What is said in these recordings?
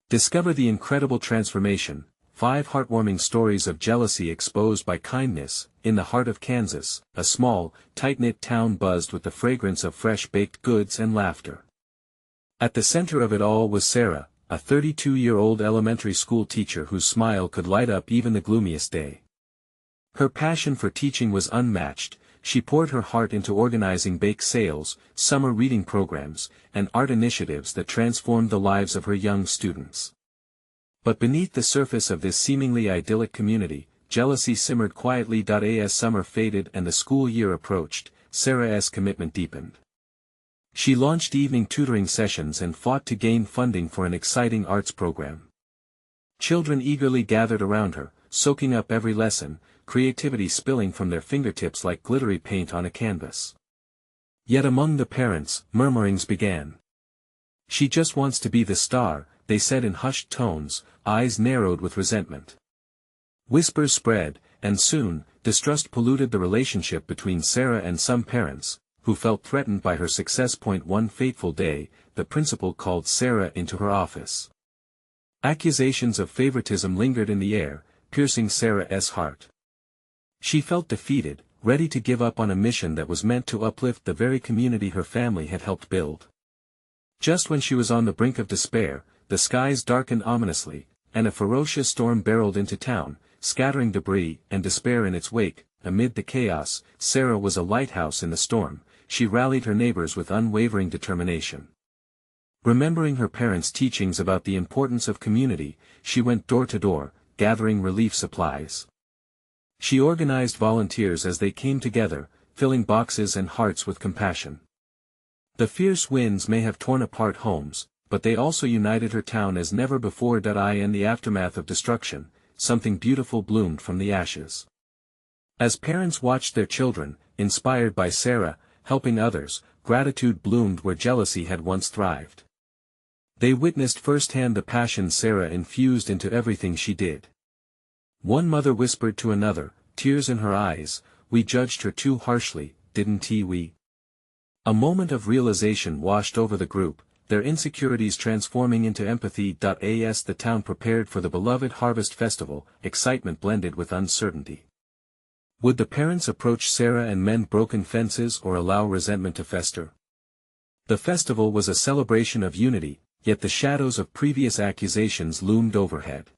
Discover the incredible transformation, 5 heartwarming stories of jealousy exposed by kindness. In the heart of Kansas, a small, tight-knit town buzzed with the fragrance of fresh-baked goods and laughter. At the center of it all was Sarah, a 32-year-old elementary school teacher whose smile could light up even the gloomiest day. Her passion for teaching was unmatched. She poured her heart into organizing bake sales, summer reading programs, and art initiatives that transformed the lives of her young students. But beneath the surface of this seemingly idyllic community, jealousy simmered quietly. As summer faded and the school year approached, Sarah's commitment deepened. She launched evening tutoring sessions and fought to gain funding for an exciting arts program. Children eagerly gathered around her, soaking up every lesson, creativity spilling from their fingertips like glittery paint on a canvas. Yet among the parents, murmurings began. "She just wants to be the star," they said in hushed tones, eyes narrowed with resentment. Whispers spread, and soon, distrust polluted the relationship between Sarah and some parents, who felt threatened by her success. One fateful day, the principal called Sarah into her office. Accusations of favoritism lingered in the air, piercing Sarah's heart. She felt defeated, ready to give up on a mission that was meant to uplift the very community her family had helped build. Just when she was on the brink of despair, the skies darkened ominously, and a ferocious storm barreled into town, scattering debris and despair in its wake. Amid the chaos, Sarah was a lighthouse in the storm. She rallied her neighbors with unwavering determination. Remembering her parents' teachings about the importance of community, she went door to door, gathering relief supplies. She organized volunteers as they came together, filling boxes and hearts with compassion. The fierce winds may have torn apart homes, but they also united her town as never before. In the aftermath of destruction, something beautiful bloomed from the ashes. As parents watched their children, inspired by Sarah, helping others, gratitude bloomed where jealousy had once thrived. They witnessed firsthand the passion Sarah infused into everything she did. One mother whispered to another, tears in her eyes, "We judged her too harshly, didn't we?" A moment of realization washed over the group, their insecurities transforming into empathy. As the town prepared for the beloved Harvest Festival, excitement blended with uncertainty. Would the parents approach Sarah and mend broken fences or allow resentment to fester? The festival was a celebration of unity, yet the shadows of previous accusations loomed overhead.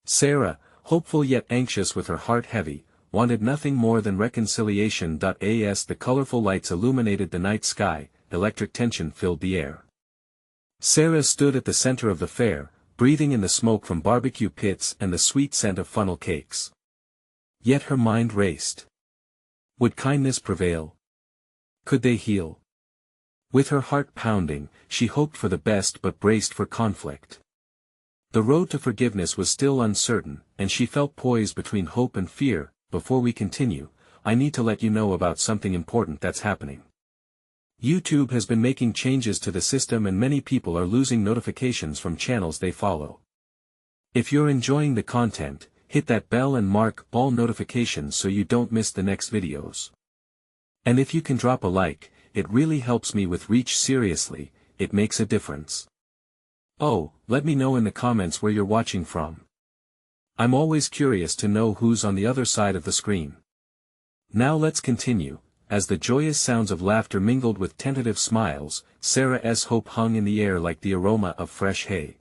Sarah, hopeful yet anxious with her heart heavy, wanted nothing more than reconciliation. As the colorful lights illuminated the night sky, electric tension filled the air. Sarah stood at the center of the fair, breathing in the smoke from barbecue pits and the sweet scent of funnel cakes. Yet her mind raced. Would kindness prevail? Could they heal? With her heart pounding, she hoped for the best but braced for conflict. The road to forgiveness was still uncertain, and she felt poised between hope and fear. Before we continue, I need to let you know about something important that's happening. YouTube has been making changes to the system and many people are losing notifications from channels they follow. If you're enjoying the content, hit that bell and mark all notifications so you don't miss the next videos. And if you can drop a like, it really helps me with reach. Seriously, it makes a difference. Oh, let me know in the comments where you're watching from. I'm always curious to know who's on the other side of the screen. Now let's continue. As the joyous sounds of laughter mingled with tentative smiles, Sarah's hope hung in the air like the aroma of fresh hay.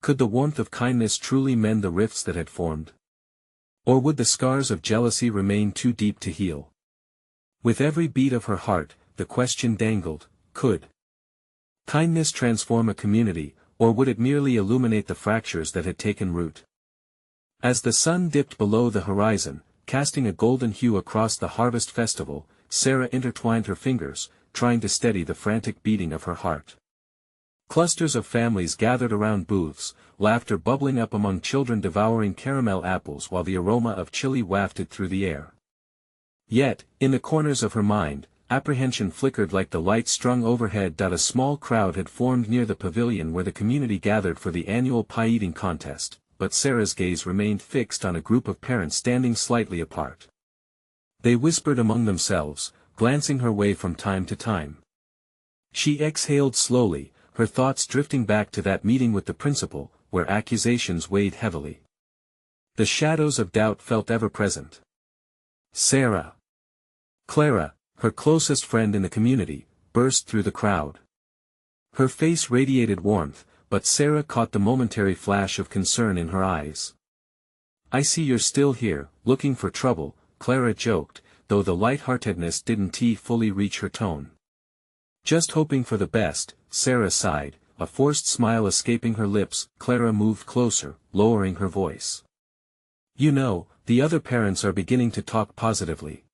Could the warmth of kindness truly mend the rifts that had formed? Or would the scars of jealousy remain too deep to heal? With every beat of her heart, the question dangled, could kindness transform a community, or would it merely illuminate the fractures that had taken root? As the sun dipped below the horizon, casting a golden hue across the Harvest Festival, Sarah intertwined her fingers, trying to steady the frantic beating of her heart. Clusters of families gathered around booths, laughter bubbling up among children devouring caramel apples while the aroma of chili wafted through the air. Yet, in the corners of her mind, apprehension flickered like the lights strung overhead. A small crowd had formed near the pavilion where the community gathered for the annual pie-eating contest, but Sarah's gaze remained fixed on a group of parents standing slightly apart. They whispered among themselves, glancing her way from time to time. She exhaled slowly, her thoughts drifting back to that meeting with the principal, where accusations weighed heavily. The shadows of doubt felt ever present. Sarah. Clara, her closest friend in the community, burst through the crowd. Her face radiated warmth, but Sarah caught the momentary flash of concern in her eyes. "I see you're still here, looking for trouble," Clara joked, though the lightheartedness didn't fully reach her tone. "Just hoping for the best," Sarah sighed, a forced smile escaping her lips. Clara moved closer, lowering her voice. "You know, the other parents are beginning to talk positively.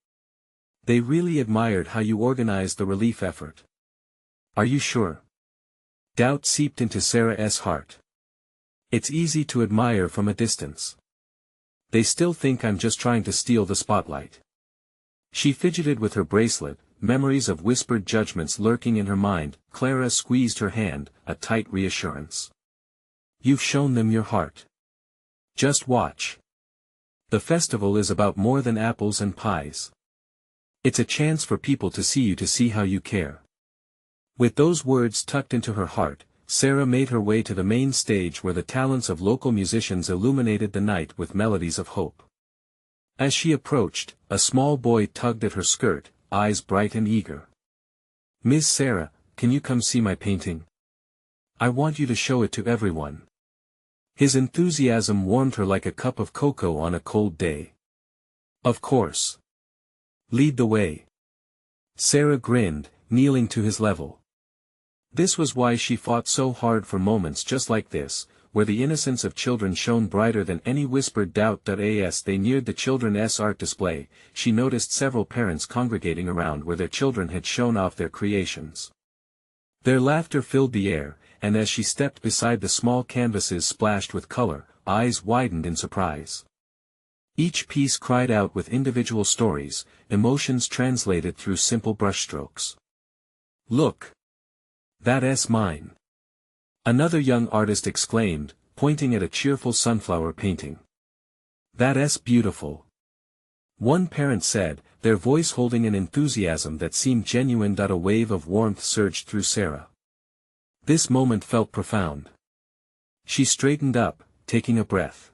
They really admired how you organized the relief effort." "Are you sure?" Doubt seeped into Sarah's heart. "It's easy to admire from a distance. They still think I'm just trying to steal the spotlight." She fidgeted with her bracelet, memories of whispered judgments lurking in her mind. Clara squeezed her hand, a tight reassurance. "You've shown them your heart. Just watch. The festival is about more than apples and pies. It's a chance for people to see you, to see how you care." With those words tucked into her heart, Sarah made her way to the main stage where the talents of local musicians illuminated the night with melodies of hope. As she approached, a small boy tugged at her skirt, eyes bright and eager. "Miss Sarah, can you come see my painting? I want you to show it to everyone." His enthusiasm warmed her like a cup of cocoa on a cold day. "Of course. Lead the way." Sarah grinned, kneeling to his level. This was why she fought so hard for moments just like this, where the innocence of children shone brighter than any whispered doubt. As they neared the children's art display, she noticed several parents congregating around where their children had shown off their creations. Their laughter filled the air, and as she stepped beside the small canvases splashed with color, eyes widened in surprise. Each piece cried out with individual stories, emotions translated through simple brushstrokes. "Look! That's mine!" another young artist exclaimed, pointing at a cheerful sunflower painting. "That's beautiful!" one parent said, their voice holding an enthusiasm that seemed genuine. A wave of warmth surged through Sarah. This moment felt profound. She straightened up, taking a breath.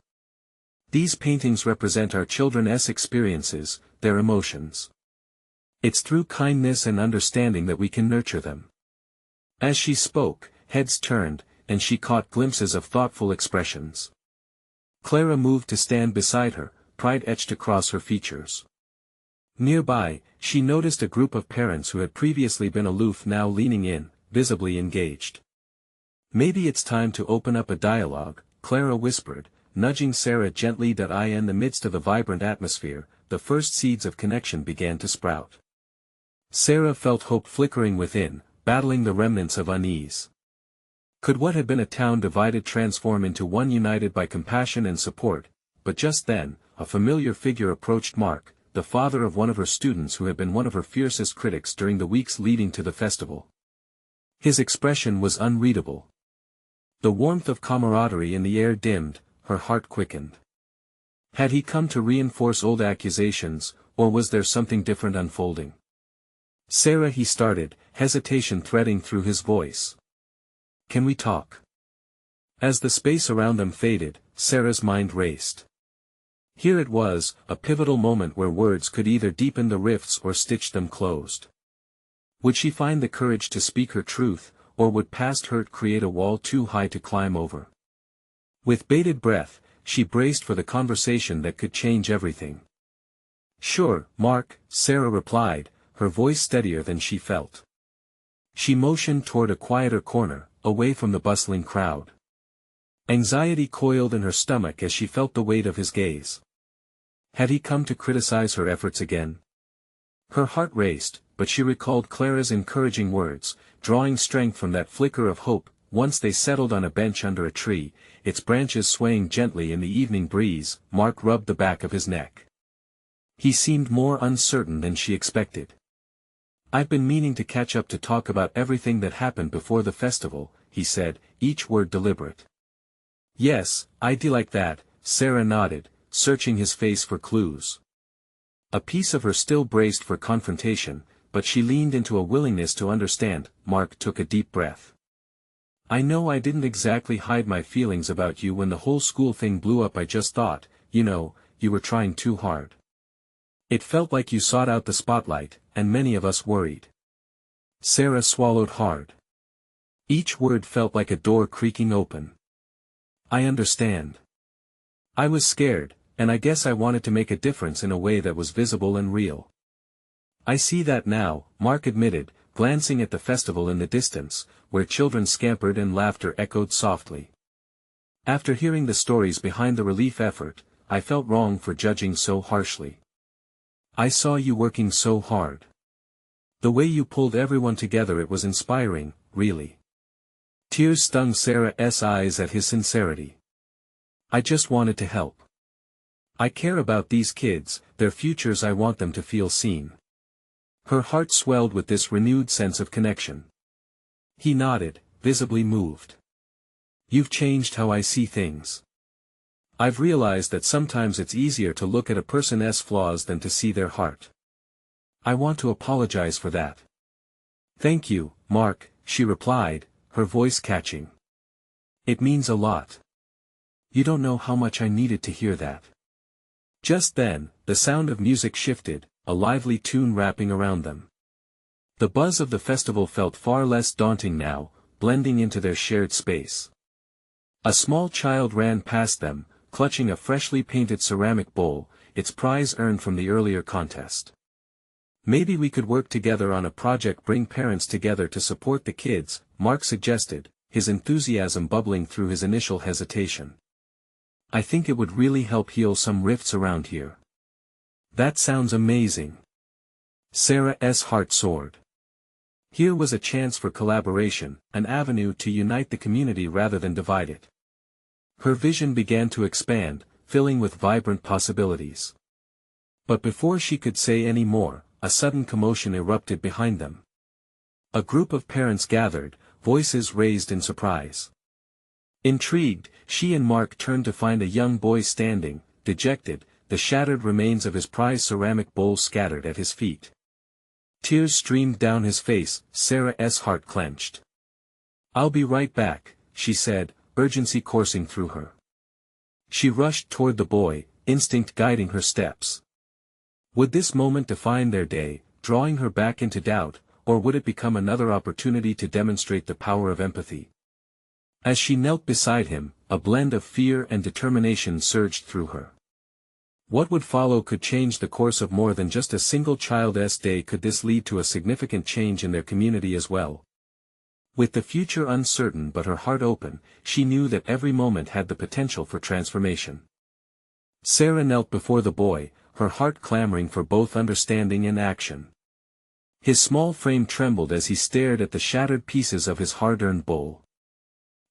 These paintings represent our children's experiences, their emotions. It's through kindness and understanding that we can nurture them. As she spoke, heads turned, and she caught glimpses of thoughtful expressions. Clara moved to stand beside her, pride etched across her features. Nearby, she noticed a group of parents who had previously been aloof now leaning in, visibly engaged. "Maybe it's time to open up a dialogue," Clara whispered, nudging Sarah gently. In the midst of the vibrant atmosphere, the first seeds of connection began to sprout. Sarah felt hope flickering within, battling the remnants of unease. Could what had been a town divided transform into one united by compassion and support? But just then, a familiar figure approached Mark, the father of one of her students who had been one of her fiercest critics during the weeks leading to the festival. His expression was unreadable. The warmth of camaraderie in the air dimmed, her heart quickened. Had he come to reinforce old accusations, or was there something different unfolding? "Sarah," he started, hesitation threading through his voice. "Can we talk?" As the space around them faded, Sarah's mind raced. Here it was, a pivotal moment where words could either deepen the rifts or stitch them closed. Would she find the courage to speak her truth, or would past hurt create a wall too high to climb over? With bated breath, she braced for the conversation that could change everything. "Sure, Mark," Sarah replied, her voice steadier than she felt. She motioned toward a quieter corner, away from the bustling crowd. Anxiety coiled in her stomach as she felt the weight of his gaze. Had he come to criticize her efforts again? Her heart raced, but she recalled Clara's encouraging words, drawing strength from that flicker of hope. Once they settled on a bench under a tree, its branches swaying gently in the evening breeze. Mark rubbed the back of his neck. He seemed more uncertain than she expected. "I've been meaning to catch up to talk about everything that happened before the festival," he said, each word deliberate. "Yes, I'd like that," Sarah nodded, searching his face for clues. A piece of her still braced for confrontation, but she leaned into a willingness to understand. Mark took a deep breath. I know I didn't exactly hide my feelings about you when the whole school thing blew up. I just thought, you were trying too hard. It felt like you sought out the spotlight, and many of us worried. Sarah swallowed hard. Each word felt like a door creaking open. I understand. I was scared, and I guess I wanted to make a difference in a way that was visible and real. I see that now, Mark admitted, glancing at the festival in the distance, where children scampered and laughter echoed softly. After hearing the stories behind the relief effort, I felt wrong for judging so harshly. I saw you working so hard. The way you pulled everyone together, it was inspiring, really. Tears stung Sarah's eyes at his sincerity. I just wanted to help. I care about these kids, their futures. I want them to feel seen. Her heart swelled with this renewed sense of connection. He nodded, visibly moved. You've changed how I see things. I've realized that sometimes it's easier to look at a person's flaws than to see their heart. I want to apologize for that. Thank you, Mark, she replied, her voice catching. It means a lot. You don't know how much I needed to hear that. Just then, the sound of music shifted, a lively tune wrapping around them. The buzz of the festival felt far less daunting now, blending into their shared space. A small child ran past them, clutching a freshly painted ceramic bowl, its prize earned from the earlier contest. Maybe we could work together on a project. Bring parents together to support the kids, Mark suggested, his enthusiasm bubbling through his initial hesitation. I think it would really help heal some rifts around here. That sounds amazing. Sarah's heart soared. Here was a chance for collaboration, an avenue to unite the community rather than divide it. Her vision began to expand, filling with vibrant possibilities. But before she could say any more, a sudden commotion erupted behind them. A group of parents gathered, voices raised in surprise. Intrigued, she and Mark turned to find a young boy standing, dejected, the shattered remains of his prized ceramic bowl scattered at his feet. Tears streamed down his face. Sarah's heart clenched. I'll be right back, she said, urgency coursing through her. She rushed toward the boy, instinct guiding her steps. Would this moment define their day, drawing her back into doubt, or would it become another opportunity to demonstrate the power of empathy? As she knelt beside him, a blend of fear and determination surged through her. What would follow could change the course of more than just a single child's day. Could this lead to a significant change in their community as well? With the future uncertain but her heart open, she knew that every moment had the potential for transformation. Sarah knelt before the boy, her heart clamoring for both understanding and action. His small frame trembled as he stared at the shattered pieces of his hard-earned bowl.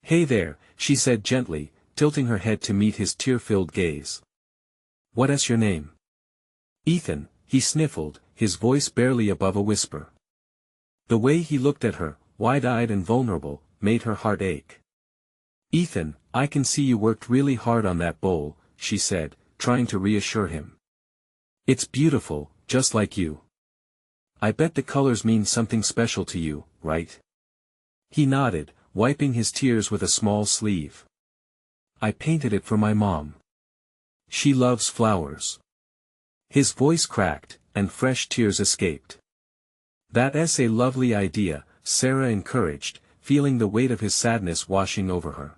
Hey there, she said gently, tilting her head to meet his tear-filled gaze. What's your name? Ethan, he sniffled, his voice barely above a whisper. The way he looked at her, wide-eyed and vulnerable, made her heart ache. Ethan, I can see you worked really hard on that bowl, she said, trying to reassure him. It's beautiful, just like you. I bet the colors mean something special to you, right? He nodded, wiping his tears with a small sleeve. I painted it for my mom. She loves flowers. His voice cracked, and fresh tears escaped. That's a lovely idea, Sarah encouraged, feeling the weight of his sadness washing over her.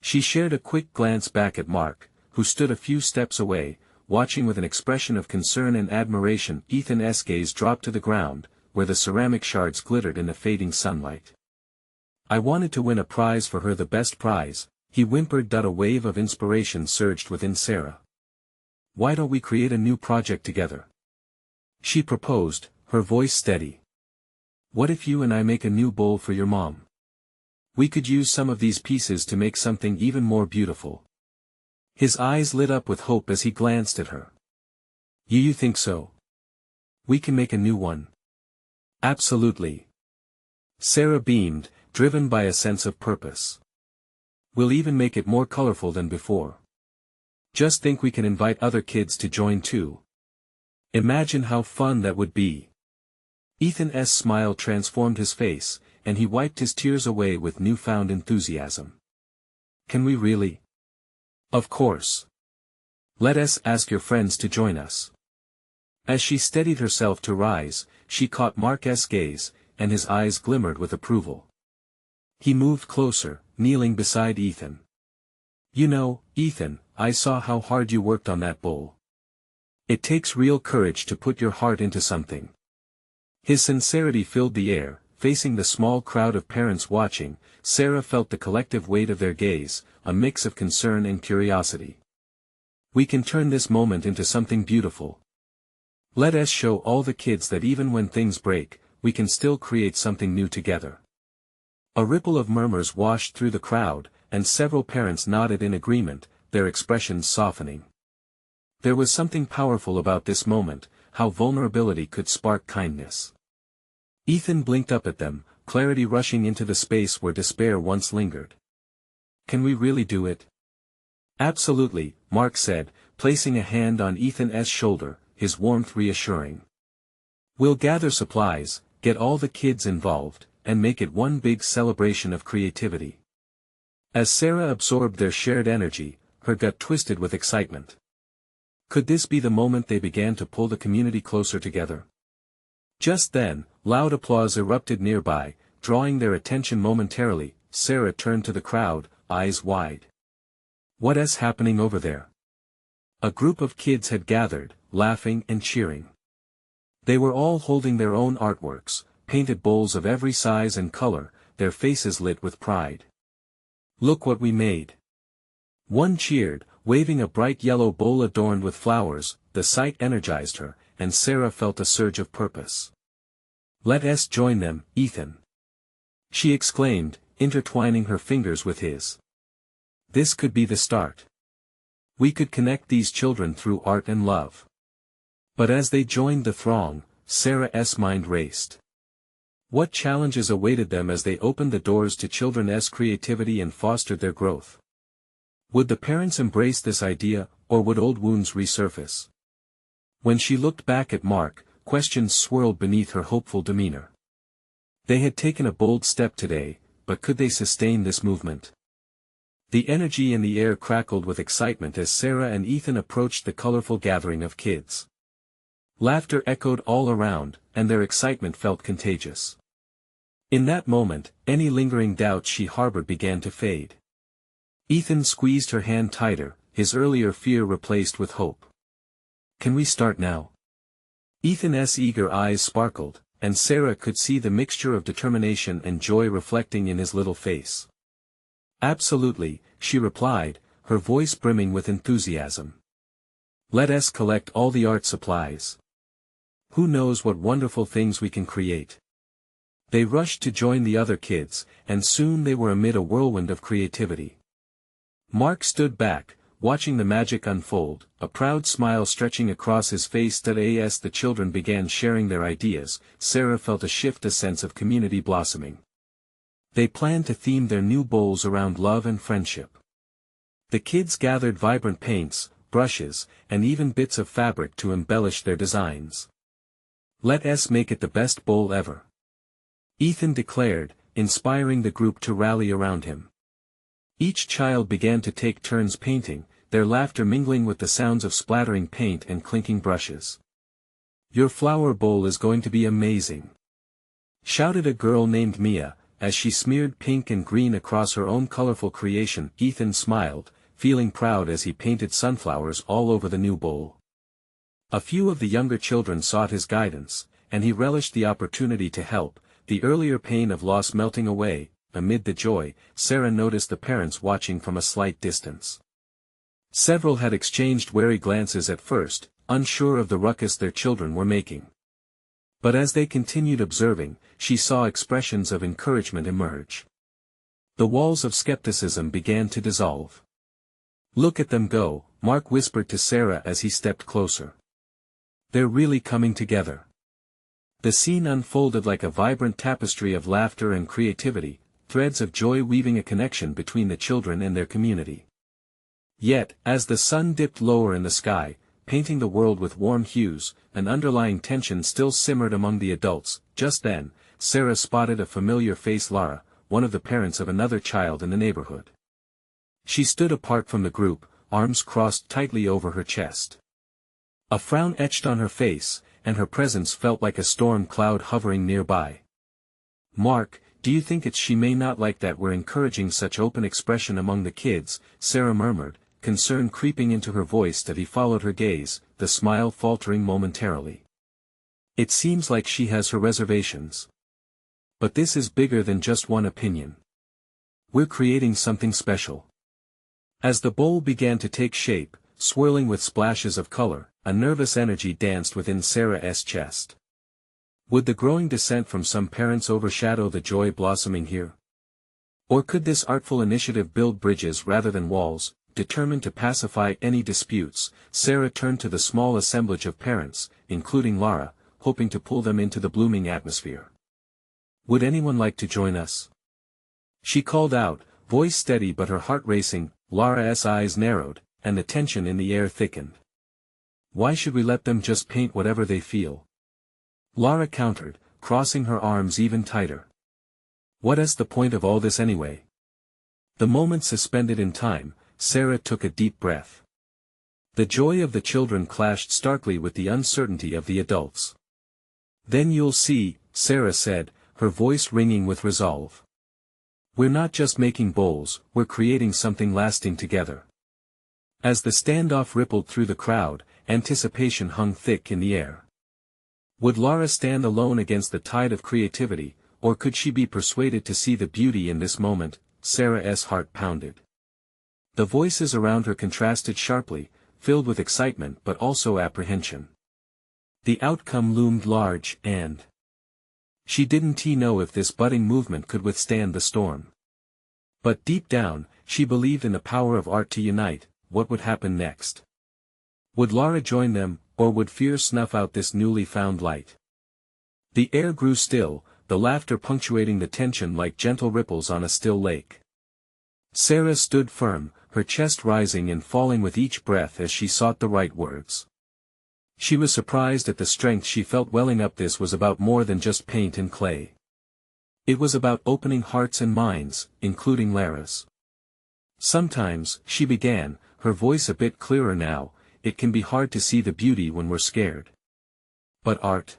She shared a quick glance back at Mark, who stood a few steps away, watching with an expression of concern and admiration. Ethan's gaze dropped to the ground, where the ceramic shards glittered in the fading sunlight. I wanted to win a prize for her, the best prize, he whimpered. A wave of inspiration surged within Sarah. Why don't we create a new project together? She proposed, her voice steady. What if you and I make a new bowl for your mom? We could use some of these pieces to make something even more beautiful. His eyes lit up with hope as he glanced at her. You think so? We can make a new one. Absolutely. Sarah beamed, driven by a sense of purpose. We'll even make it more colorful than before. Just think, we can invite other kids to join too. Imagine how fun that would be. Ethan's smile transformed his face, and he wiped his tears away with newfound enthusiasm. Can we really? Of course. Let us ask your friends to join us. As she steadied herself to rise, she caught Mark's gaze, and his eyes glimmered with approval. He moved closer, kneeling beside Ethan. You know, Ethan, I saw how hard you worked on that bowl. It takes real courage to put your heart into something. His sincerity filled the air. Facing the small crowd of parents watching, Sarah felt the collective weight of their gaze, a mix of concern and curiosity. We can turn this moment into something beautiful. Let us show all the kids that even when things break, we can still create something new together. A ripple of murmurs washed through the crowd, and several parents nodded in agreement, their expressions softening. There was something powerful about this moment, how vulnerability could spark kindness. Ethan blinked up at them, clarity rushing into the space where despair once lingered. Can we really do it? Absolutely, Mark said, placing a hand on Ethan's shoulder, his warmth reassuring. We'll gather supplies, get all the kids involved, and make it one big celebration of creativity. As Sarah absorbed their shared energy, her gut twisted with excitement. Could this be the moment they began to pull the community closer together? Just then, loud applause erupted nearby, drawing their attention momentarily. Sarah turned to the crowd, eyes wide. What's happening over there? A group of kids had gathered, laughing and cheering. They were all holding their own artworks, painted bowls of every size and color, their faces lit with pride. Look what we made! One cheered, waving a bright yellow bowl adorned with flowers. The sight energized her, and Sarah felt a surge of purpose. Let us join them, Ethan. She exclaimed, intertwining her fingers with his. This could be the start. We could connect these children through art and love. But as they joined the throng, Sarah's mind raced. What challenges awaited them as they opened the doors to children's creativity and fostered their growth? Would the parents embrace this idea, or would old wounds resurface? When she looked back at Mark, questions swirled beneath her hopeful demeanor. They had taken a bold step today, but could they sustain this movement? The energy in the air crackled with excitement as Sarah and Ethan approached the colorful gathering of kids. Laughter echoed all around, and their excitement felt contagious. In that moment, any lingering doubts she harbored began to fade. Ethan squeezed her hand tighter, his earlier fear replaced with hope. Can we start now? Ethan's eager eyes sparkled, and Sarah could see the mixture of determination and joy reflecting in his little face. Absolutely, she replied, her voice brimming with enthusiasm. Let us collect all the art supplies. Who knows what wonderful things we can create? They rushed to join the other kids, and soon they were amid a whirlwind of creativity. Mark stood back, watching the magic unfold, a proud smile stretching across his face. As the children began sharing their ideas, Sarah felt a sense of community blossoming. They planned to theme their new bowls around love and friendship. The kids gathered vibrant paints, brushes, and even bits of fabric to embellish their designs. Let us make it the best bowl ever, Ethan declared, inspiring the group to rally around him. Each child began to take turns painting, their laughter mingling with the sounds of splattering paint and clinking brushes. Your flower bowl is going to be amazing, shouted a girl named Mia, as she smeared pink and green across her own colorful creation. Ethan smiled, feeling proud as he painted sunflowers all over the new bowl. A few of the younger children sought his guidance, and he relished the opportunity to help, the earlier pain of loss melting away. Amid the joy, Sarah noticed the parents watching from a slight distance. Several had exchanged wary glances at first, unsure of the ruckus their children were making. But as they continued observing, she saw expressions of encouragement emerge. The walls of skepticism began to dissolve. Look at them go, Mark whispered to Sarah as he stepped closer. They're really coming together. The scene unfolded like a vibrant tapestry of laughter and creativity, threads of joy weaving a connection between the children and their community. Yet, as the sun dipped lower in the sky, painting the world with warm hues, an underlying tension still simmered among the adults. Just then, Sarah spotted a familiar face: Lara, one of the parents of another child in the neighborhood. She stood apart from the group, arms crossed tightly over her chest. A frown etched on her face, and her presence felt like a storm cloud hovering nearby. "Mark, do you think she may not like that we're encouraging such open expression among the kids?" Sarah murmured, concern creeping into her voice. That he followed her gaze, the smile faltering momentarily. "It seems like she has her reservations. But this is bigger than just one opinion. We're creating something special." As the bowl began to take shape, swirling with splashes of color, a nervous energy danced within Sarah's chest. Would the growing dissent from some parents overshadow the joy blossoming here? Or could this artful initiative build bridges rather than walls? Determined to pacify any disputes, Sarah turned to the small assemblage of parents, including Lara, hoping to pull them into the blooming atmosphere. "Would anyone like to join us?" she called out, voice steady but her heart racing. Lara's eyes narrowed, and the tension in the air thickened. "Why should we let them just paint whatever they feel?" Lara countered, crossing her arms even tighter. "What is the point of all this anyway?" The moment suspended in time, Sarah took a deep breath. The joy of the children clashed starkly with the uncertainty of the adults. "Then you'll see," Sarah said, her voice ringing with resolve. "We're not just making bowls, we're creating something lasting together." As the standoff rippled through the crowd, anticipation hung thick in the air. Would Lara stand alone against the tide of creativity, or could she be persuaded to see the beauty in this moment? Sarah's heart pounded. The voices around her contrasted sharply, filled with excitement but also apprehension. The outcome loomed large, and she didn't know if this budding movement could withstand the storm. But deep down, she believed in the power of art to unite. What would happen next? Would Lara join them, or would fear snuff out this newly found light? The air grew still, the laughter punctuating the tension like gentle ripples on a still lake. Sarah stood firm, her chest rising and falling with each breath as she sought the right words. She was surprised at the strength she felt welling up. This was about more than just paint and clay. It was about opening hearts and minds, including Lara's. "Sometimes," she began, her voice a bit clearer now, "it can be hard to see the beauty when we're scared. But art,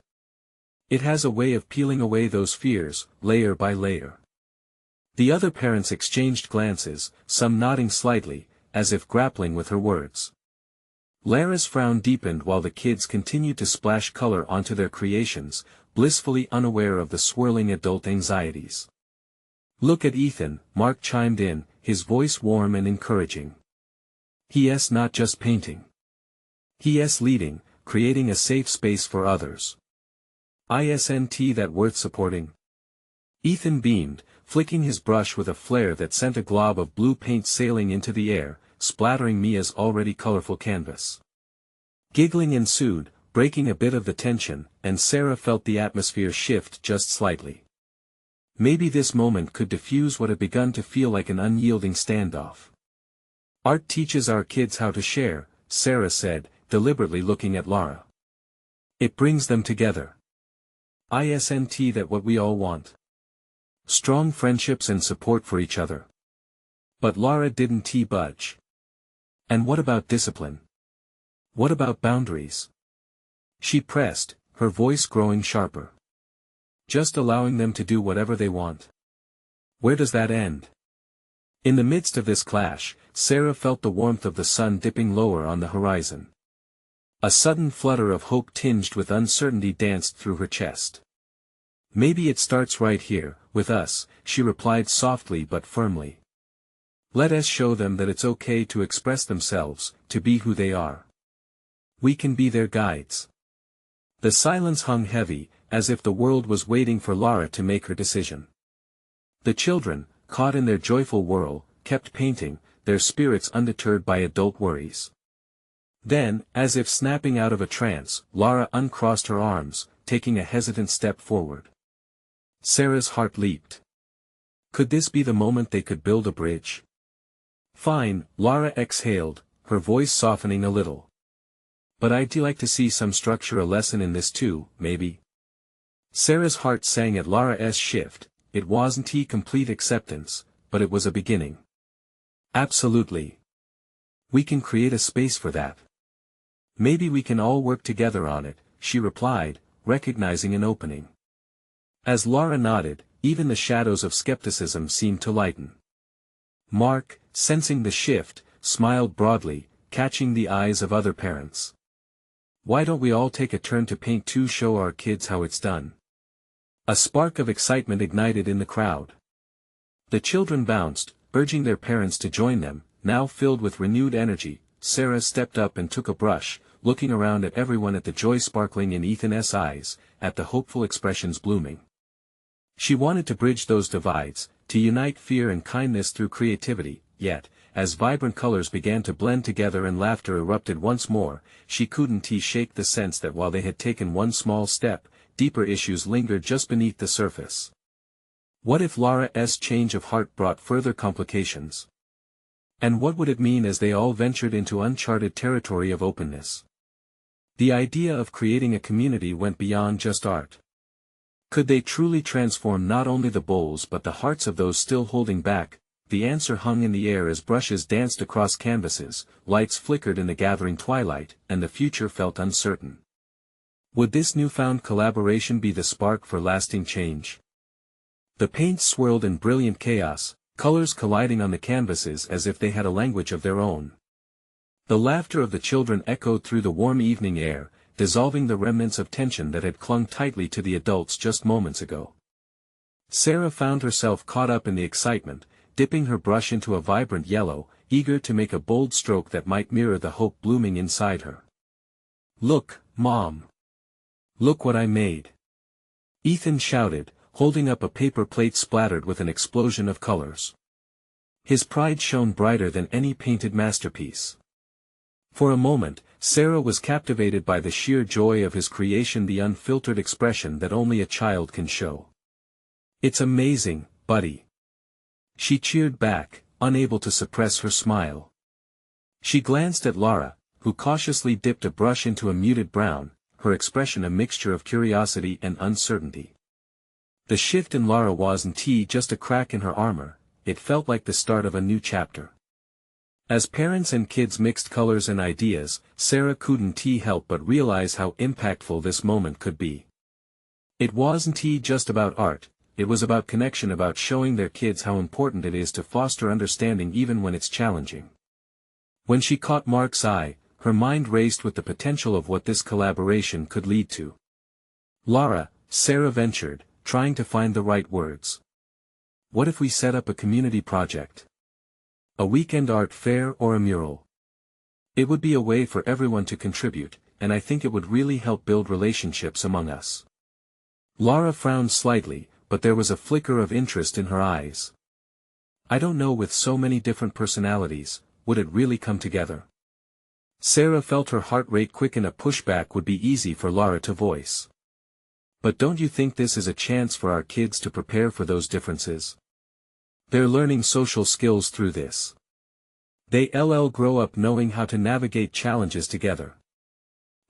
it has a way of peeling away those fears, layer by layer." The other parents exchanged glances, some nodding slightly, as if grappling with her words. Lara's frown deepened while the kids continued to splash color onto their creations, blissfully unaware of the swirling adult anxieties. "Look at Ethan," Mark chimed in, his voice warm and encouraging. "He's not just painting. He's leading, creating a safe space for others. Isn't that worth supporting?" Ethan beamed, flicking his brush with a flare that sent a glob of blue paint sailing into the air, splattering Mia's already colorful canvas. Giggling ensued, breaking a bit of the tension, and Sarah felt the atmosphere shift just slightly. Maybe this moment could diffuse what had begun to feel like an unyielding standoff. "Art teaches our kids how to share," Sarah said, deliberately looking at Lara. "It brings them together. Isn't that what we all want? Strong friendships and support for each other." But Lara didn't budge. "And what about discipline? What about boundaries?" she pressed, her voice growing sharper. "Just allowing them to do whatever they want. Where does that end?" In the midst of this clash, Sarah felt the warmth of the sun dipping lower on the horizon. A sudden flutter of hope tinged with uncertainty danced through her chest. "Maybe it starts right here, with us," she replied softly but firmly. "Let us show them that it's okay to express themselves, to be who they are. We can be their guides." The silence hung heavy, as if the world was waiting for Lara to make her decision. The children, caught in their joyful whirl, kept painting, their spirits undeterred by adult worries. Then, as if snapping out of a trance, Lara uncrossed her arms, taking a hesitant step forward. Sarah's heart leaped. Could this be the moment they could build a bridge? "Fine," Lara exhaled, her voice softening a little. "But I'd like to see some structure, a lesson in this too, maybe. Sarah's heart sang at Lara's shift. It wasn't complete acceptance, but it was a beginning. Absolutely. We can create a space for that. Maybe we can all work together on it, she replied, recognizing an opening. As Lara nodded, even the shadows of skepticism seemed to lighten. Mark, sensing the shift, smiled broadly, catching the eyes of other parents. Why don't we all take a turn to paint to show our kids how it's done? A spark of excitement ignited in the crowd. The children bounced, urging their parents to join them. Now filled with renewed energy, Sarah stepped up and took a brush, looking around at everyone, at the joy sparkling in Ethan's eyes, at the hopeful expressions blooming. She wanted to bridge those divides, to unite fear and kindness through creativity, yet, as vibrant colors began to blend together and laughter erupted once more, she couldn't shake the sense that while they had taken one small step, deeper issues lingered just beneath the surface. What if Lara's change of heart brought further complications? And what would it mean as they all ventured into uncharted territory of openness? The idea of creating a community went beyond just art. Could they truly transform not only the bowls but the hearts of those still holding back? The answer hung in the air as brushes danced across canvases, lights flickered in the gathering twilight, and the future felt uncertain. Would this newfound collaboration be the spark for lasting change? The paint swirled in brilliant chaos, colors colliding on the canvases as if they had a language of their own. The laughter of the children echoed through the warm evening air, dissolving the remnants of tension that had clung tightly to the adults just moments ago. Sarah found herself caught up in the excitement, dipping her brush into a vibrant yellow, eager to make a bold stroke that might mirror the hope blooming inside her. "Look, Mom! Look what I made!" Ethan shouted, holding up a paper plate splattered with an explosion of colors. His pride shone brighter than any painted masterpiece. For a moment, Sarah was captivated by the sheer joy of his creation, the unfiltered expression that only a child can show. "It's amazing, buddy!" She cheered back, unable to suppress her smile. She glanced at Lara, who cautiously dipped a brush into a muted brown, her expression a mixture of curiosity and uncertainty. The shift in Lara wasn't just a crack in her armor, it felt like the start of a new chapter. As parents and kids mixed colors and ideas, Sarah couldn't help but realize how impactful this moment could be. It wasn't just about art, it was about connection, about showing their kids how important it is to foster understanding even when it's challenging. When she caught Mark's eye, her mind raced with the potential of what this collaboration could lead to. "Lara," Sarah ventured, trying to find the right words. "What if we set up a community project? A weekend art fair or a mural? It would be a way for everyone to contribute, and I think it would really help build relationships among us." Lara frowned slightly, but there was a flicker of interest in her eyes. "I don't know, with so many different personalities, would it really come together?" Sarah felt her heart rate quicken. A pushback would be easy for Lara to voice. "But don't you think this is a chance for our kids to prepare for those differences? They're learning social skills through this. They'll grow up knowing how to navigate challenges together."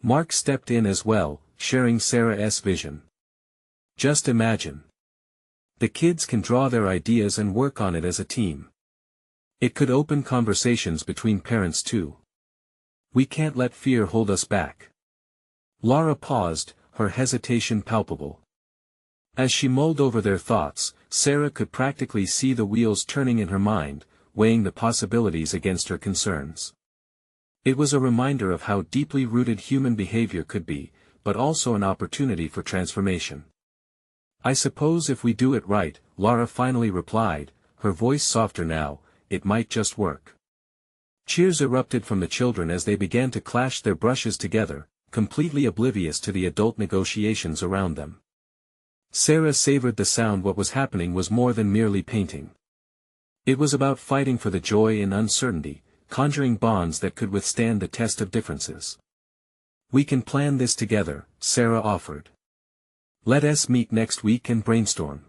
Mark stepped in as well, sharing Sarah's vision. "Just imagine. The kids can draw their ideas and work on it as a team. It could open conversations between parents too. We can't let fear hold us back." Lara paused, her hesitation palpable. As she mulled over their thoughts, Sarah could practically see the wheels turning in her mind, weighing the possibilities against her concerns. It was a reminder of how deeply rooted human behavior could be, but also an opportunity for transformation. "I suppose if we do it right," Lara finally replied, her voice softer now, "it might just work." Cheers erupted from the children as they began to clash their brushes together, completely oblivious to the adult negotiations around them. Sarah savored the sound. What was happening was more than merely painting. It was about fighting for the joy in uncertainty, conjuring bonds that could withstand the test of differences. "We can plan this together," Sarah offered. "Let us meet next week and brainstorm.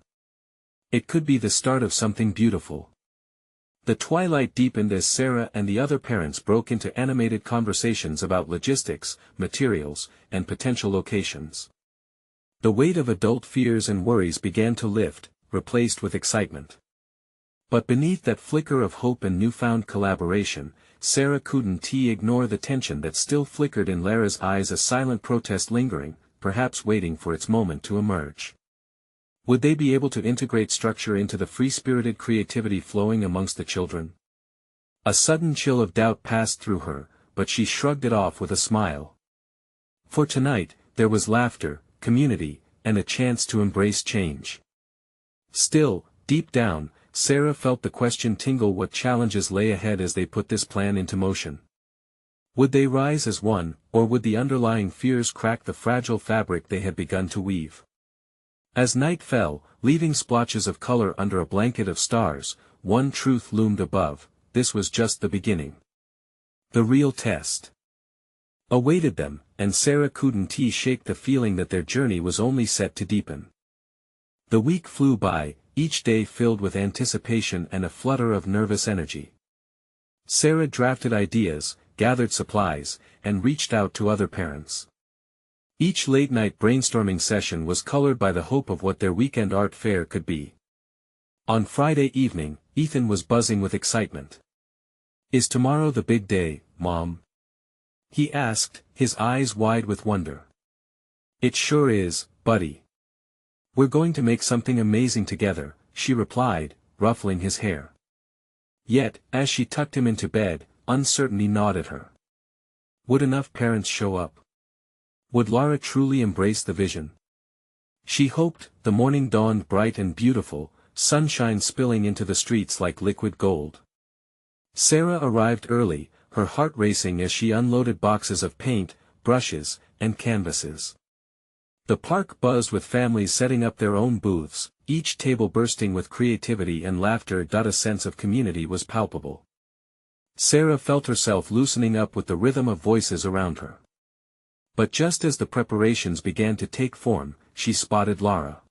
It could be the start of something beautiful." The twilight deepened as Sarah and the other parents broke into animated conversations about logistics, materials, and potential locations. The weight of adult fears and worries began to lift, replaced with excitement. But beneath that flicker of hope and newfound collaboration, Sarah couldn't ignore the tension that still flickered in Lara's eyes, a silent protest lingering, perhaps waiting for its moment to emerge. Would they be able to integrate structure into the free-spirited creativity flowing amongst the children? A sudden chill of doubt passed through her, but she shrugged it off with a smile. For tonight, there was laughter, community, and a chance to embrace change. Still, deep down, Sarah felt the question tingle: what challenges lay ahead as they put this plan into motion? Would they rise as one, or would the underlying fears crack the fragile fabric they had begun to weave? As night fell, leaving splotches of color under a blanket of stars, one truth loomed above: this was just the beginning. The real test awaited them, and Sarah couldn't shake the feeling that their journey was only set to deepen. The week flew by, each day filled with anticipation and a flutter of nervous energy. Sarah drafted ideas, gathered supplies, and reached out to other parents. Each late-night brainstorming session was colored by the hope of what their weekend art fair could be. On Friday evening, Ethan was buzzing with excitement. "Is tomorrow the big day, Mom?" he asked, his eyes wide with wonder. "It sure is, buddy. We're going to make something amazing together," she replied, ruffling his hair. Yet, as she tucked him into bed, uncertainty gnawed at her. Would enough parents show up? Would Lara truly embrace the vision? She hoped. The morning dawned bright and beautiful, sunshine spilling into the streets like liquid gold. Sarah arrived early, her heart racing as she unloaded boxes of paint, brushes, and canvases. The park buzzed with families setting up their own booths, each table bursting with creativity and laughter. A sense of community was palpable. Sarah felt herself loosening up with the rhythm of voices around her. But just as the preparations began to take form, she spotted Lara.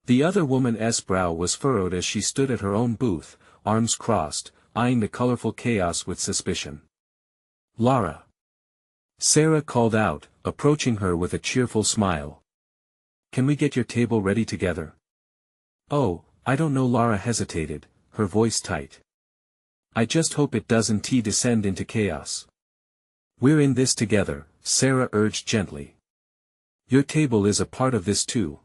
The other woman's brow was furrowed as she stood at her own booth, arms crossed, eyeing the colorful chaos with suspicion. "Lara!" Sarah called out, approaching her with a cheerful smile. "Can we get your table ready together?" "Oh, I don't know." Lara hesitated, her voice tight. "I just hope it doesn't descend into chaos." "We're in this together," Sarah urged gently. "Your table is a part of this too.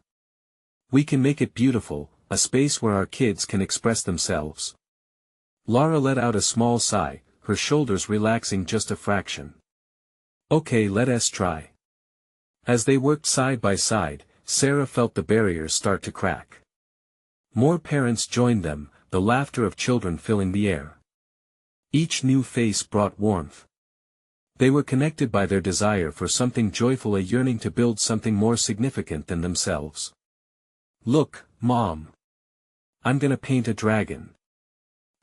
We can make it beautiful, a space where our kids can express themselves." Lara let out a small sigh, her shoulders relaxing just a fraction. "Okay, let us try." As they worked side by side, Sarah felt the barriers start to crack. More parents joined them, the laughter of children filling the air. Each new face brought warmth. They were connected by their desire for something joyful, a yearning to build something more significant than themselves. "Look, Mom. I'm gonna paint a dragon,"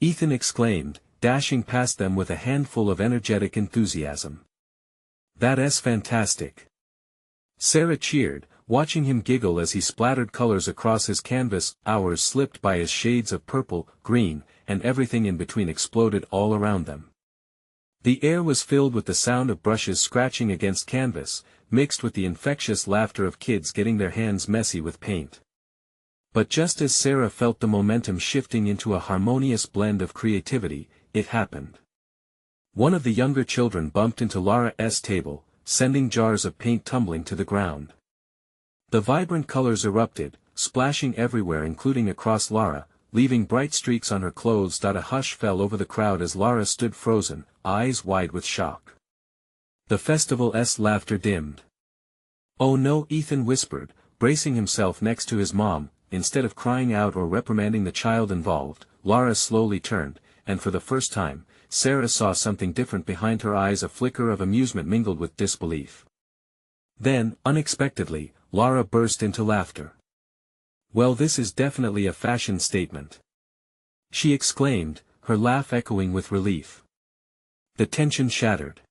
Ethan exclaimed, dashing past them with a handful of energetic enthusiasm. "That's fantastic." Sarah cheered, watching him giggle as he splattered colors across his canvas. Hours slipped by as shades of purple, green, and everything in between exploded all around them. The air was filled with the sound of brushes scratching against canvas, mixed with the infectious laughter of kids getting their hands messy with paint. But just as Sarah felt the momentum shifting into a harmonious blend of creativity, it happened. One of the younger children bumped into Lara's table, sending jars of paint tumbling to the ground. The vibrant colors erupted, splashing everywhere, including across Lara, leaving bright streaks on her clothes. A hush fell over the crowd as Lara stood frozen, eyes wide with shock. The festival's laughter dimmed. "Oh no," Ethan whispered, bracing himself next to his mom. Instead of crying out or reprimanding the child involved, Lara slowly turned, and for the first time, Sarah saw something different behind her eyes, a flicker of amusement mingled with disbelief. Then, unexpectedly, Lara burst into laughter. "Well, this is definitely a fashion statement," she exclaimed, her laugh echoing with relief. The tension shattered.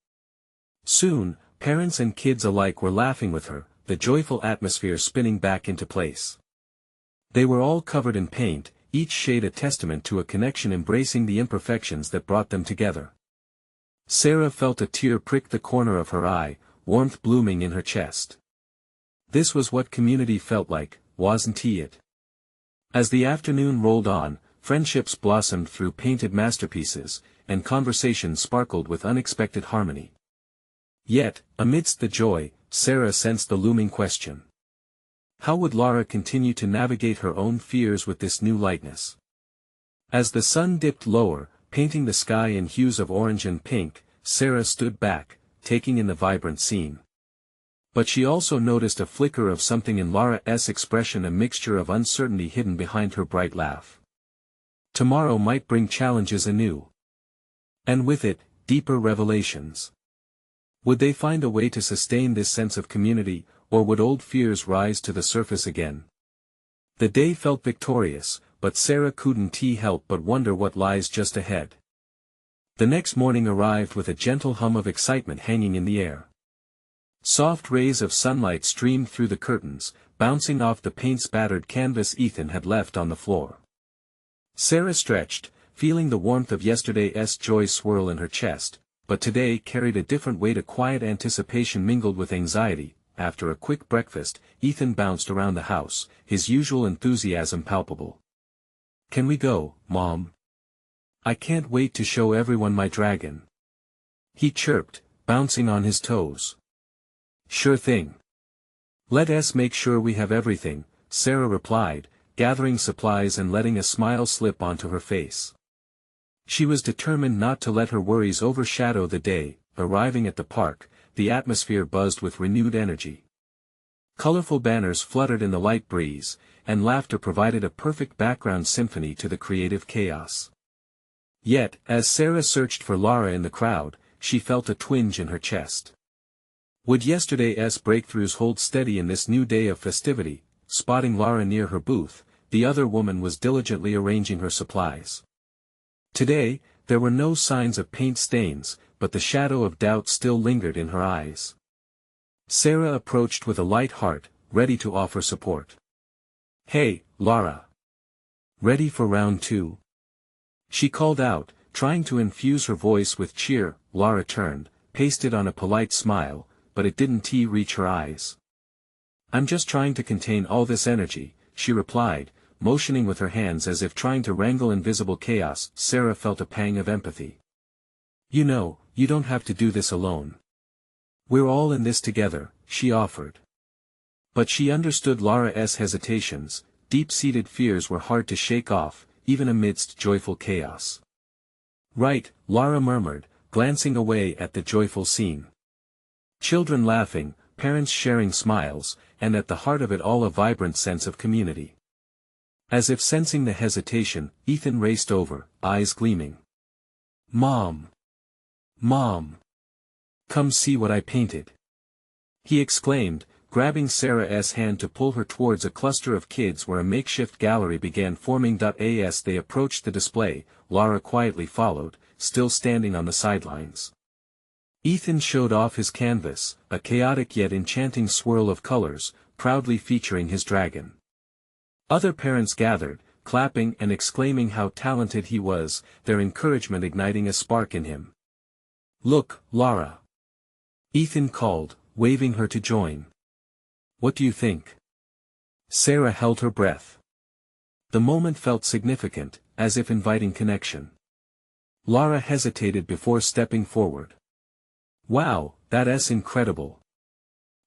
Soon, parents and kids alike were laughing with her, the joyful atmosphere spinning back into place. They were all covered in paint, each shade a testament to a connection embracing the imperfections that brought them together. Sarah felt a tear prick the corner of her eye, warmth blooming in her chest. This was what community felt like, wasn't it? As the afternoon rolled on, friendships blossomed through painted masterpieces, and conversation sparkled with unexpected harmony. Yet, amidst the joy, Sarah sensed the looming question. How would Lara continue to navigate her own fears with this new lightness? As the sun dipped lower, painting the sky in hues of orange and pink, Sarah stood back, taking in the vibrant scene. But she also noticed a flicker of something in Lara's expression, a mixture of uncertainty hidden behind her bright laugh. Tomorrow might bring challenges anew. And with it, deeper revelations. Would they find a way to sustain this sense of community, or would old fears rise to the surface again? The day felt victorious, but Sarah couldn't help but wonder what lies just ahead. The next morning arrived with a gentle hum of excitement hanging in the air. Soft rays of sunlight streamed through the curtains, bouncing off the paint-spattered canvas Ethan had left on the floor. Sarah stretched, feeling the warmth of yesterday's joy swirl in her chest, but today carried a different weight, a quiet anticipation mingled with anxiety. After a quick breakfast, Ethan bounced around the house, his usual enthusiasm palpable. "Can we go, Mom? I can't wait to show everyone my dragon," he chirped, bouncing on his toes. "Sure thing. Let's make sure we have everything," Sarah replied, gathering supplies and letting a smile slip onto her face. She was determined not to let her worries overshadow the day. Arriving at the park, the atmosphere buzzed with renewed energy. Colorful banners fluttered in the light breeze, and laughter provided a perfect background symphony to the creative chaos. Yet, as Sarah searched for Lara in the crowd, she felt a twinge in her chest. Would yesterday's breakthroughs hold steady in this new day of festivity? Spotting Lara near her booth, the other woman was diligently arranging her supplies. Today, there were no signs of paint stains, but the shadow of doubt still lingered in her eyes. Sarah approached with a light heart, ready to offer support. "Hey, Lara. Ready for round 2? She called out, trying to infuse her voice with cheer. Lara turned, pasted on a polite smile, but it didn't reach her eyes. "I'm just trying to contain all this energy," she replied, motioning with her hands as if trying to wrangle invisible chaos. Sarah felt a pang of empathy. "You know, you don't have to do this alone. We're all in this together," she offered. But she understood Lara's hesitations. Deep-seated fears were hard to shake off, even amidst joyful chaos. "Right," Lara murmured, glancing away at the joyful scene. Children laughing, parents sharing smiles, and at the heart of it all a vibrant sense of community. As if sensing the hesitation, Ethan raced over, eyes gleaming. "Mom! Mom! Come see what I painted!" he exclaimed, grabbing Sarah's hand to pull her towards a cluster of kids where a makeshift gallery began forming. As they approached the display, Lara quietly followed, still standing on the sidelines. Ethan showed off his canvas, a chaotic yet enchanting swirl of colors, proudly featuring his dragon. Other parents gathered, clapping and exclaiming how talented he was, their encouragement igniting a spark in him. "Look, Lara!" Ethan called, waving her to join. "What do you think?" Sarah held her breath. The moment felt significant, as if inviting connection. Lara hesitated before stepping forward. "Wow, that's incredible.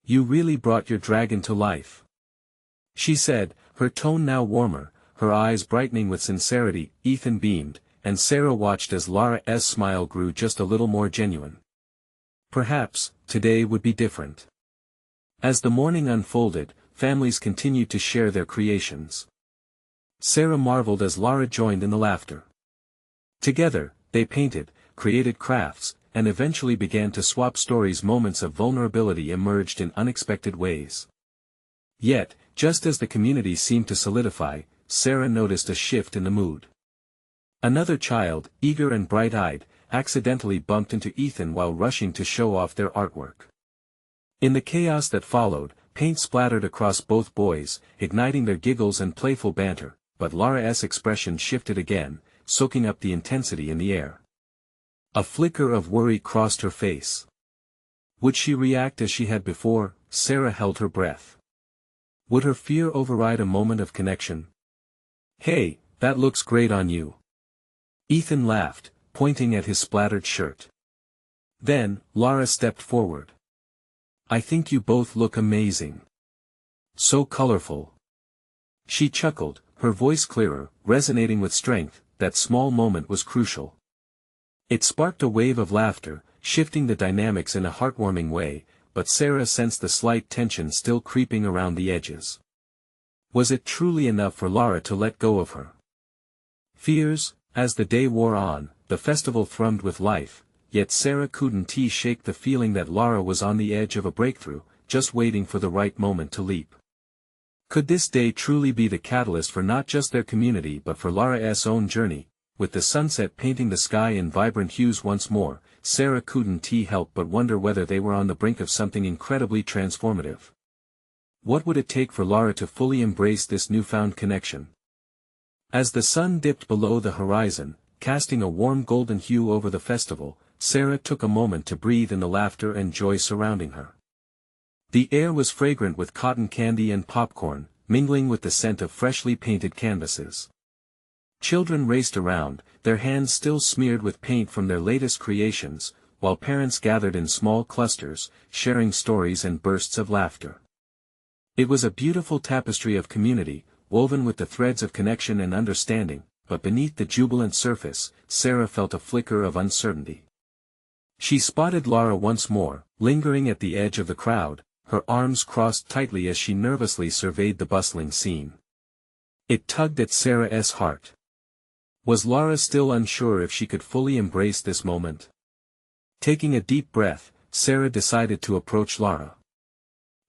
You really brought your dragon to life," she said, her tone now warmer, her eyes brightening with sincerity. Ethan beamed, and Sarah watched as Lara's smile grew just a little more genuine. Perhaps, today would be different. As the morning unfolded, families continued to share their creations. Sarah marveled as Lara joined in the laughter. Together, they painted, created crafts, and eventually began to swap stories. Moments of vulnerability emerged in unexpected ways. Yet, just as the community seemed to solidify, Sarah noticed a shift in the mood. Another child, eager and bright-eyed, accidentally bumped into Ethan while rushing to show off their artwork. In the chaos that followed, paint splattered across both boys, igniting their giggles and playful banter, but Lara's expression shifted again, soaking up the intensity in the air. A flicker of worry crossed her face. Would she react as she had before? Sarah held her breath. Would her fear override a moment of connection? "Hey, that looks great on you." Ethan laughed, pointing at his splattered shirt. Then, Lara stepped forward. "I think you both look amazing. So colorful." She chuckled, her voice clearer, resonating with strength. That small moment was crucial. It sparked a wave of laughter, shifting the dynamics in a heartwarming way, but Sarah sensed the slight tension still creeping around the edges. Was it truly enough for Lara to let go of her fears? As the day wore on, the festival thrummed with life, yet Sarah couldn't shake the feeling that Lara was on the edge of a breakthrough, just waiting for the right moment to leap. Could this day truly be the catalyst for not just their community but for Lara's own journey? With the sunset painting the sky in vibrant hues once more, Sarah couldn't help but wonder whether they were on the brink of something incredibly transformative. What would it take for Lara to fully embrace this newfound connection? As the sun dipped below the horizon, casting a warm golden hue over the festival, Sarah took a moment to breathe in the laughter and joy surrounding her. The air was fragrant with cotton candy and popcorn, mingling with the scent of freshly painted canvases. Children raced around, their hands still smeared with paint from their latest creations, while parents gathered in small clusters, sharing stories and bursts of laughter. It was a beautiful tapestry of community, woven with the threads of connection and understanding, but beneath the jubilant surface, Sarah felt a flicker of uncertainty. She spotted Lara once more, lingering at the edge of the crowd, her arms crossed tightly as she nervously surveyed the bustling scene. It tugged at Sarah's heart. Was Lara still unsure if she could fully embrace this moment? Taking a deep breath, Sarah decided to approach Lara.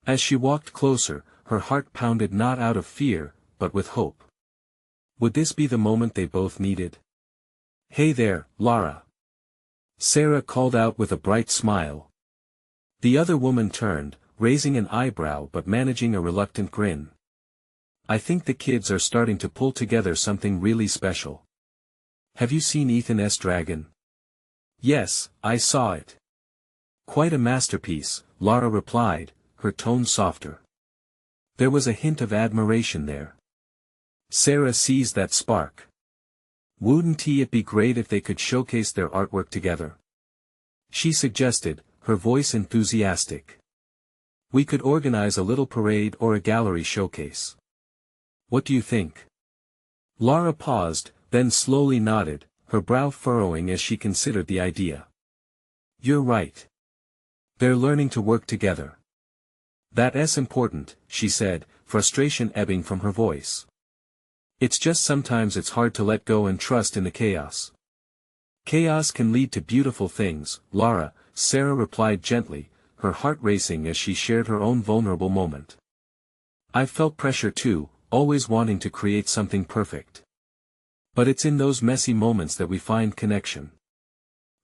As she walked closer, her heart pounded not out of fear, but with hope. Would this be the moment they both needed? "Hey there, Lara," Sarah called out with a bright smile. The other woman turned, raising an eyebrow but managing a reluctant grin. "I think the kids are starting to pull together something really special. Have you seen Ethan's dragon?" "Yes, I saw it." "Quite a masterpiece," Lara replied, her tone softer. There was a hint of admiration there. Sarah seized that spark. "Wouldn't it be great if they could showcase their artwork together?" she suggested, her voice enthusiastic. "We could organize a little parade or a gallery showcase. What do you think?" Lara paused, then slowly nodded, her brow furrowing as she considered the idea. "You're right. They're learning to work together. That's important," she said, frustration ebbing from her voice. "It's just sometimes it's hard to let go and trust in the chaos." "Chaos can lead to beautiful things, Lara," Sarah replied gently, her heart racing as she shared her own vulnerable moment. "I've felt pressure too, always wanting to create something perfect. But it's in those messy moments that we find connection."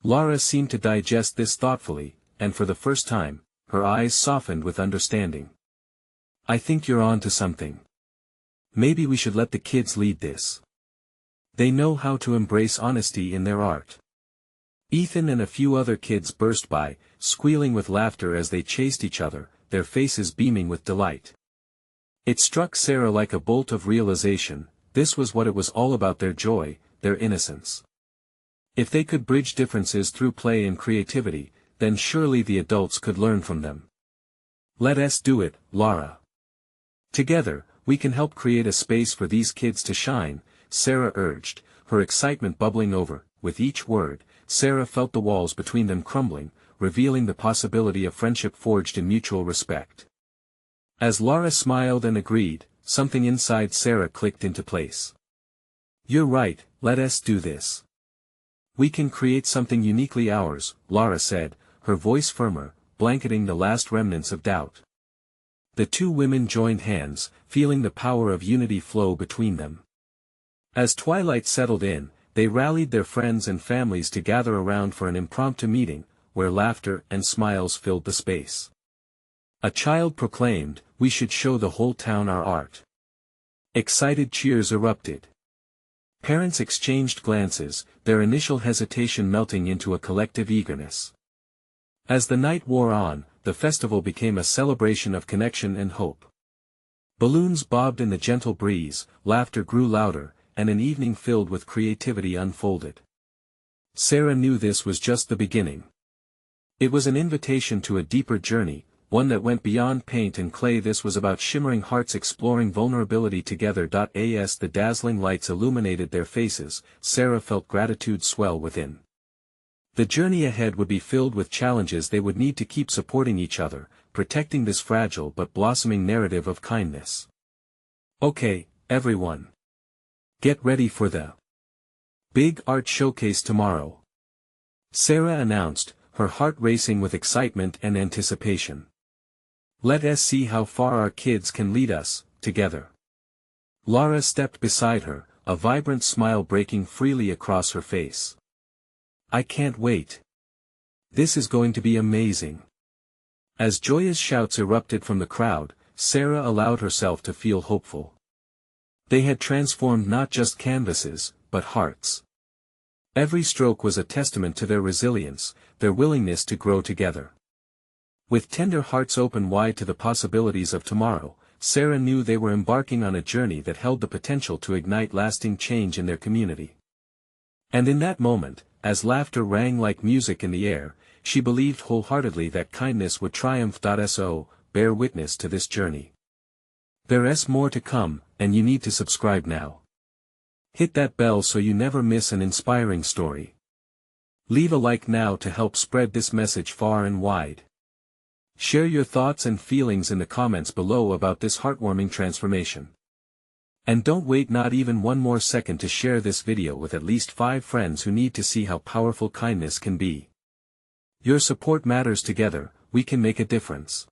Lara seemed to digest this thoughtfully, and for the first time, her eyes softened with understanding. "I think you're on to something. Maybe we should let the kids lead this. They know how to embrace honesty in their art." Ethan and a few other kids burst by, squealing with laughter as they chased each other, their faces beaming with delight. It struck Sarah like a bolt of realization, this was what it was all about: their joy, their innocence. If they could bridge differences through play and creativity, then surely the adults could learn from them. "Let us do it, Lara. Together, we can help create a space for these kids to shine," Sarah urged, her excitement bubbling over. With each word, Sarah felt the walls between them crumbling, revealing the possibility of friendship forged in mutual respect. As Lara smiled and agreed, something inside Sarah clicked into place. "You're right, let us do this. We can create something uniquely ours," Lara said, her voice firmer, blanketing the last remnants of doubt. The two women joined hands, feeling the power of unity flow between them. As twilight settled in, they rallied their friends and families to gather around for an impromptu meeting, where laughter and smiles filled the space. A child proclaimed, "We should show the whole town our art." Excited cheers erupted. Parents exchanged glances, their initial hesitation melting into a collective eagerness. As the night wore on, the festival became a celebration of connection and hope. Balloons bobbed in the gentle breeze, laughter grew louder, and an evening filled with creativity unfolded. Sarah knew this was just the beginning. It was an invitation to a deeper journey, one that went beyond paint and clay. This was about shimmering hearts exploring vulnerability together. As the dazzling lights illuminated their faces, Sarah felt gratitude swell within. The journey ahead would be filled with challenges. They would need to keep supporting each other, protecting this fragile but blossoming narrative of kindness. Okay, everyone. Get ready for the big art showcase tomorrow, Sarah announced, her heart racing with excitement and anticipation. Let us see how far our kids can lead us, together. Lara stepped beside her, a vibrant smile breaking freely across her face. I can't wait. This is going to be amazing. As joyous shouts erupted from the crowd, Sarah allowed herself to feel hopeful. They had transformed not just canvases, but hearts. Every stroke was a testament to their resilience, their willingness to grow together. With tender hearts open wide to the possibilities of tomorrow, Sarah knew they were embarking on a journey that held the potential to ignite lasting change in their community. And in that moment, as laughter rang like music in the air, she believed wholeheartedly that kindness would triumph. So, bear witness to this journey. There's more to come, and you need to subscribe now. Hit that bell so you never miss an inspiring story. Leave a like now to help spread this message far and wide. Share your thoughts and feelings in the comments below about this heartwarming transformation. And don't wait not even one more second to share this video with at least 5 friends who need to see how powerful kindness can be. Your support matters. Together, we can make a difference.